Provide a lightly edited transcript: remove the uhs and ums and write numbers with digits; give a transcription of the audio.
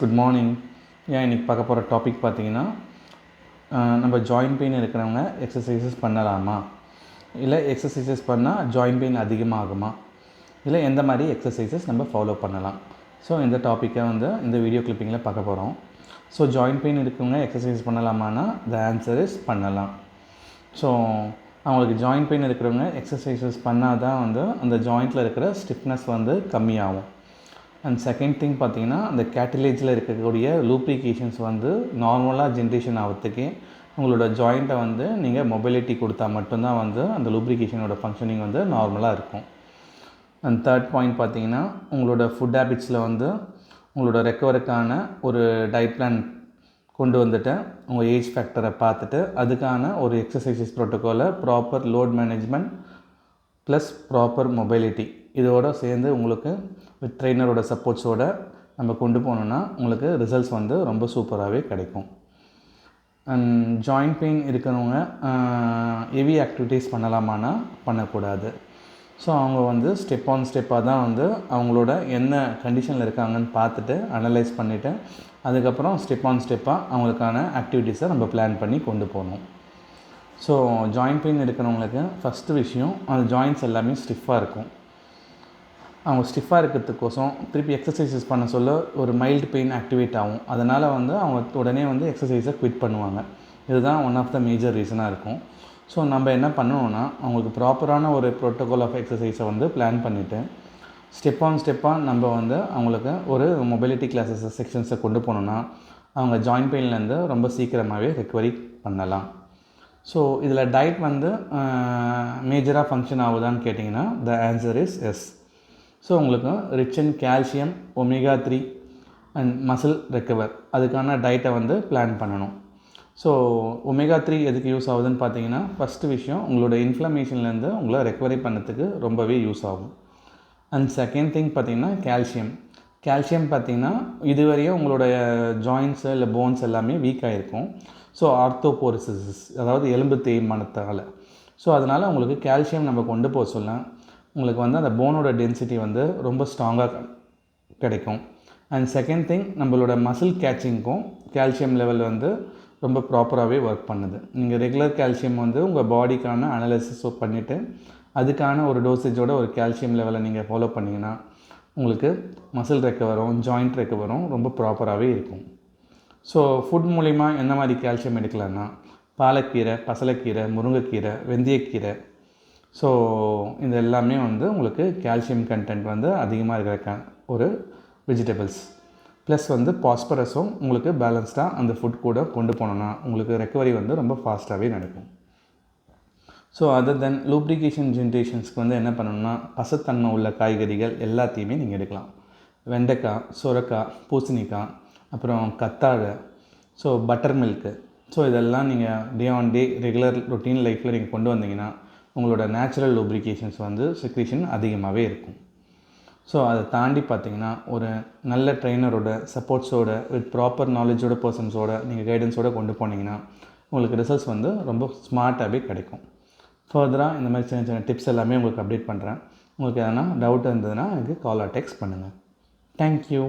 Good morning. இன்றைக்கி பார்க்க போகிற டாபிக் பார்த்திங்கன்னா, நம்ம ஜாயிண்ட் பெயின் இருக்கிறவங்க எக்ஸசைசஸ் பண்ணலாமா, இல்லை எக்ஸசைசஸ் பண்ணால் ஜாயிண்ட் பெயின் அதிகமாகுமா, இல்லை எந்த மாதிரி எக்ஸசைசஸ் நம்ம ஃபாலோ பண்ணலாம். ஸோ இந்த டாப்பிக்கை இந்த வீடியோ கிளிப்பிங்கில் பார்க்க போகிறோம். ஸோ ஜாயிண்ட் பெயின் இருக்கிறவங்க எக்ஸசைஸ் பண்ணலாமான்னா த ஆன்சர் இஸ் பண்ணலாம். ஸோ அவங்களுக்கு ஜாயிண்ட் பெயின் இருக்கிறவங்க எக்ஸசைசஸ் பண்ணால் தான் அந்த ஜாயிண்ட்டில் இருக்கிற ஸ்டிஃப்னஸ் கம்மியாகும். அண்ட் செகண்ட் திங் பார்த்திங்கன்னா, அந்த கேட்டிலேஜில் இருக்கக்கூடிய லூப்ரிகேஷன்ஸ் நார்மலாக ஜென்ரேஷன் ஆகிறதுக்கே உங்களோட ஜாயிண்ட்டை நீங்கள் மொபிலிட்டி கொடுத்தா மட்டும்தான் அந்த லூப்ரிகேஷனோட ஃபங்க்ஷனிங் நார்மலாக இருக்கும். அண்ட் தேர்ட் பாயிண்ட் பார்த்திங்கன்னா, உங்களோட ஃபுட் ஹேபிட்ஸில் உங்களோட ரெக்கவருக்கான ஒரு டயட் பிளான் கொண்டு வந்துட்டு உங்கள் ஏஜ் ஃபேக்டரை பார்த்துட்டு அதுக்கான ஒரு எக்ஸசைசஸ் ப்ரோட்டோக்காலை proper load management plus proper mobility இதோடு சேர்ந்து உங்களுக்கு வித் ட்ரெயினரோட சப்போர்ட்ஸோடு நம்ம கொண்டு போனோன்னா உங்களுக்கு ரிசல்ட்ஸ் ரொம்ப சூப்பராகவே கிடைக்கும். அண்ட் ஜாயிண்ட் பெயின் இருக்கிறவங்க ஹெவி ஆக்டிவிட்டீஸ் பண்ணலாமான்னா பண்ணக்கூடாது. ஸோ அவங்க ஸ்டெப் ஆன் ஸ்டெப்பாக தான் அவங்களோட என்ன கண்டிஷனில் இருக்காங்கன்னு பார்த்துட்டு அனலைஸ் பண்ணிவிட்டு அதுக்கப்புறம் ஸ்டெப் ஆன் ஸ்டெப்பாக அவங்களுக்கான ஆக்டிவிட்டீஸை நம்ம பிளான் பண்ணி கொண்டு போகணும். ஸோ ஜாயிண்ட் பெயின் இருக்கிறவங்களுக்கு ஃபஸ்ட்டு விஷயம், அந்த ஜாயின்ட்ஸ் எல்லாமே ஸ்டிஃபாக இருக்கும். அவங்க ஸ்டிஃபாக இருக்கிறதுக்கோசம் திருப்பி எக்ஸசைசஸ் பண்ண சொல்ல ஒரு மைல்டு பெயின் ஆக்டிவேட் ஆகும். அதனால் அவங்க உடனே எக்ஸசைஸை குவிட் பண்ணுவாங்க. இதுதான் ஒன் ஆஃப் த மேஜர் ரீசனாக இருக்கும். ஸோ நம்ம என்ன பண்ணணும்னா, அவங்களுக்கு ப்ராப்பரான ஒரு ப்ரோட்டோகால் ஆஃப் எக்ஸசைஸை பிளான் பண்ணிவிட்டு ஸ்டெப் ஆன் ஸ்டெப்பாக நம்ம அவங்களுக்கு ஒரு மொபிலிட்டி கிளாஸஸ் செக்ஷன்ஸை கொண்டு போனோன்னா அவங்க ஜாயிண்ட் பெயின்லேருந்து ரொம்ப சீக்கிரமாகவே ரெக்கவரி பண்ணலாம். ஸோ இதில் டயட் மேஜராக ஃபங்க்ஷன் ஆகுதான்னு கேட்டிங்கன்னா the answer is yes. So உங்களுக்கு rich in calcium, omega 3 and muscle recover அதுக்கான டயட்டை பிளான் பண்ணணும். ஸோ ஒமேகா 3 எதுக்கு யூஸ் ஆகுதுன்னு பார்த்தீங்கன்னா, ஃபஸ்ட்டு விஷயம் உங்களோட இன்ஃப்ளமேஷன்லேருந்து உங்களை ரெக்கவரி பண்ணதுக்கு ரொம்பவே யூஸ் ஆகும். அண்ட் செகண்ட் திங் பார்த்திங்கன்னா கால்சியம் பார்த்திங்கன்னா இதுவரையும் உங்களுடைய ஜாயின்ஸு இல்லை போன்ஸ் எல்லாமே வீக் ஆகிருக்கும். ஸோ ஆர்த்தோபோரோசிஸ் அதாவது எலும்பு தேய்மானத்தால். ஸோ அதனால் உங்களுக்கு கால்சியம் நம்ம கொண்டு போக சொல்ல உங்களுக்கு அந்த போனோட டென்சிட்டி ரொம்ப ஸ்ட்ராங்காக கிடைக்கும். அண்ட் செகண்ட் திங் நம்மளோட மசில் கேட்சிங்க்கும் கால்சியம் லெவல் ரொம்ப ப்ராப்பராகவே ஒர்க் பண்ணுது. நீங்கள் ரெகுலர் கால்சியம் உங்கள் பாடிக்கான அனலைசிஸ் பண்ணிவிட்டு அதுக்கான ஒரு டோசேஜோட ஒரு கால்சியம் லெவலை நீங்கள் ஃபாலோ பண்ணிங்கன்னா உங்களுக்கு மசில் ரெக்கவரும் ஜாயிண்ட் ரெக்கவரும் ரொம்ப ப்ராப்பராகவே இருக்கும். ஸோ ஃபுட் மூலிமா எந்த மாதிரி கால்சியம் எடுக்கலான்னா பாலக்கீரை, பசலைக்கீரை, முருங்கைக்கீரை, வெந்தயக்கீரை. ஸோ இது எல்லாமே உங்களுக்கு கால்சியம் கண்டென்ட் அதிகமாக இருக்கிற ஒரு வெஜிடபிள்ஸ். ப்ளஸ் பாஸ்பரஸும் உங்களுக்கு பேலன்ஸ்டாக அந்த ஃபுட் கூட கொண்டு போனோன்னா உங்களுக்கு ரெக்கவரி ரொம்ப ஃபாஸ்ட்டாகவே நடக்கும். ஸோ அதர் தென் லூப்ரிகேஷன் ஜென்ரேஷன்ஸ்க்கு என்ன பண்ணணும்னா, பசத்தன்மை உள்ள காய்கறிகள் எல்லாத்தையுமே நீங்கள் எடுக்கலாம். வெண்டைக்காய், சுரக்காய், பூசணிக்காய், அப்புறம் கத்தாழை, ஸோ பட்டர் மில்க்கு. ஸோ இதெல்லாம் நீங்கள் day on day regular routine லைஃப்பில் நீங்கள் கொண்டு வந்தீங்கன்னா உங்களோட நேச்சுரல் லூப்ரிகேஷன்ஸ் செக்ரீஷன் அதிகமாகவே இருக்கும். ஸோ அதை தாண்டி பார்த்திங்கன்னா ஒரு நல்ல ட்ரெயினரோட சப்போர்ட்ஸோட வித் ப்ராப்பர் நாலேஜோட பர்சன்ஸோட நீங்கள் கைடன்ஸோடு கொண்டு போனீங்கன்னா உங்களுக்கு ரிசல்ட்ஸ் ரொம்ப ஸ்மார்ட்டாகவே கிடைக்கும். ஃபர்தராக இந்த மாதிரி சின்ன சின்ன டிப்ஸ் எல்லாமே உங்களுக்கு அப்டேட் பண்ணுறேன். உங்களுக்கு எதனா டவுட் இருந்ததுன்னா எனக்கு கால் ஆர் டெக்ஸ்ட் பண்ணுங்கள். தேங்க்யூ.